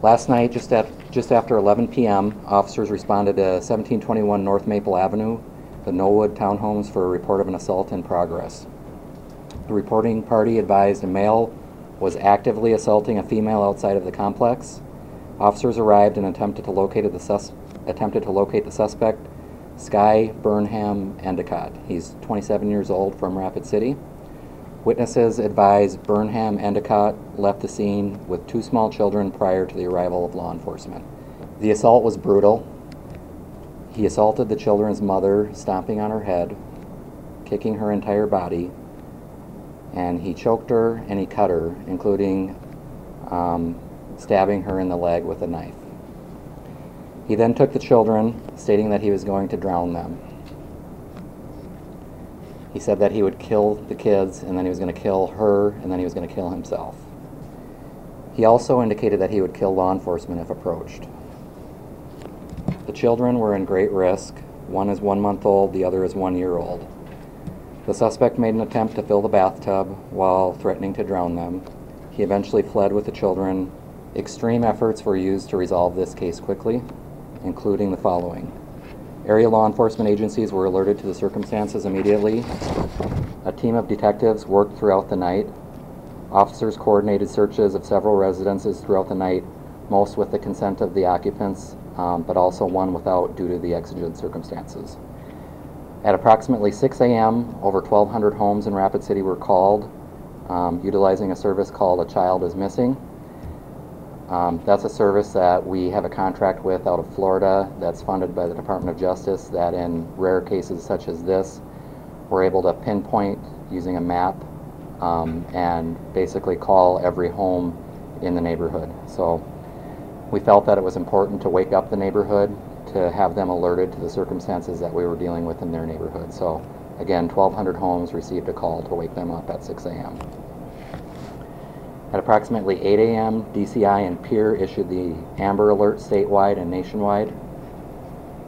Last night, just after 11 p.m., officers responded to 1721 North Maple Avenue, the Knollwood Town Homes, for a report of an assault in progress. The reporting party advised a male was actively assaulting a female outside of the complex. Officers arrived and attempted to locate the suspect, Skye Burnham-Endicott. He's 27 years old, from Rapid City. Witnesses advised Burnham-Endicott left the scene with 2 small children prior to the arrival of law enforcement. The assault was brutal. He assaulted the children's mother, stomping on her head, kicking her entire body, and he choked her and he cut her, including stabbing her in the leg with a knife. He then took the children, stating that he was going to drown them. He said that he would kill the kids, and then he was going to kill her, and then he was going to kill himself. He also indicated that he would kill law enforcement if approached. The children were in great risk. One is 1 month old, the other is 1 year old. The suspect made an attempt to fill the bathtub while threatening to drown them. He eventually fled with the children. Extreme efforts were used to resolve this case quickly, including the following. Area law enforcement agencies were alerted to the circumstances immediately. A team of detectives worked throughout the night. Officers coordinated searches of several residences throughout the night, most with the consent of the occupants, but also one without due to the exigent circumstances. At approximately 6 a.m., over 1,200 homes in Rapid City were called, utilizing a service called A Child is Missing. That's a service that we have a contract with out of Florida that's funded by the Department of Justice, that in rare cases such as this, we're able to pinpoint using a map and basically call every home in the neighborhood. So we felt that it was important to wake up the neighborhood, to have them alerted to the circumstances that we were dealing with in their neighborhood. So again, 1,200 homes received a call to wake them up at 6 a.m. At approximately 8 a.m., DCI and Peer issued the Amber Alert statewide and nationwide.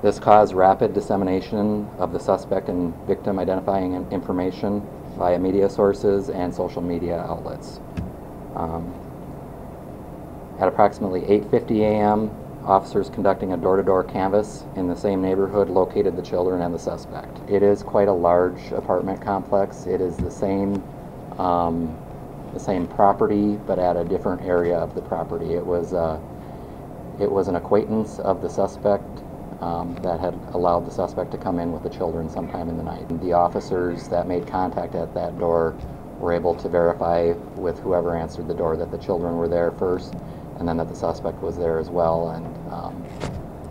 This caused rapid dissemination of the suspect and victim identifying information via media sources and social media outlets. At approximately 8:50 a.m., officers conducting a door-to-door canvass in the same neighborhood located the children and the suspect. It is quite a large apartment complex. It is the same property, but at a different area of the property. It was an acquaintance of the suspect that had allowed the suspect to come in with the children sometime in the night. The officers that made contact at that door were able to verify with whoever answered the door that the children were there first, and then that the suspect was there as well, and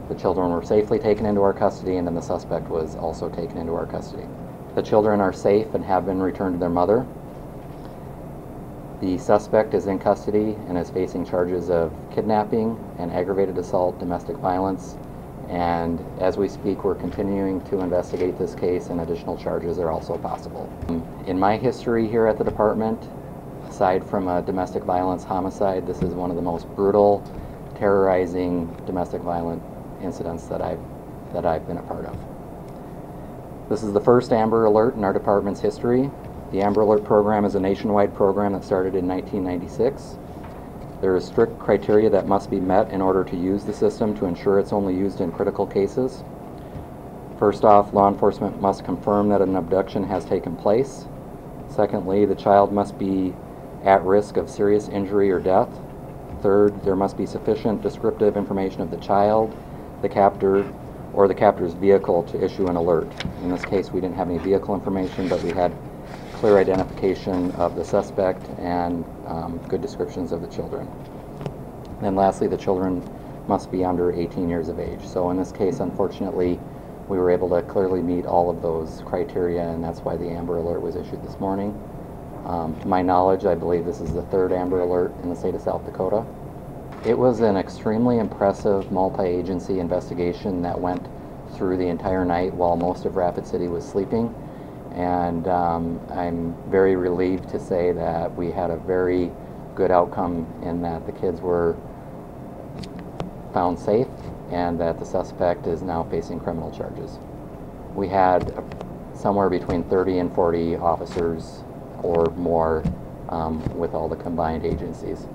the children were safely taken into our custody, and then the suspect was also taken into our custody. The children are safe and have been returned to their mother. The suspect is in custody and is facing charges of kidnapping and aggravated assault, domestic violence, and as we speak, we're continuing to investigate this case, and additional charges are also possible. In my history here at the department, aside from a domestic violence homicide, this is one of the most brutal, terrorizing domestic violence incidents that I've been a part of. This is the first Amber Alert in our department's history. The Amber Alert program is a nationwide program that started in 1996. There is strict criteria that must be met in order to use the system to ensure it's only used in critical cases. First off, law enforcement must confirm that an abduction has taken place. Secondly, the child must be at risk of serious injury or death. Third, there must be sufficient descriptive information of the child, the captor, or the captor's vehicle to issue an alert. In this case, we didn't have any vehicle information, but we had clear identification of the suspect and good descriptions of the children. And lastly, the children must be under 18 years of age. So in this case, unfortunately, we were able to clearly meet all of those criteria, and that's why the Amber Alert was issued this morning. To my knowledge, I believe this is the third Amber Alert in the state of South Dakota. It was an extremely impressive multi-agency investigation that went through the entire night while most of Rapid City was sleeping. And I'm very relieved to say that we had a very good outcome in that the kids were found safe and that the suspect is now facing criminal charges. We had somewhere between 30 and 40 officers or more with all the combined agencies.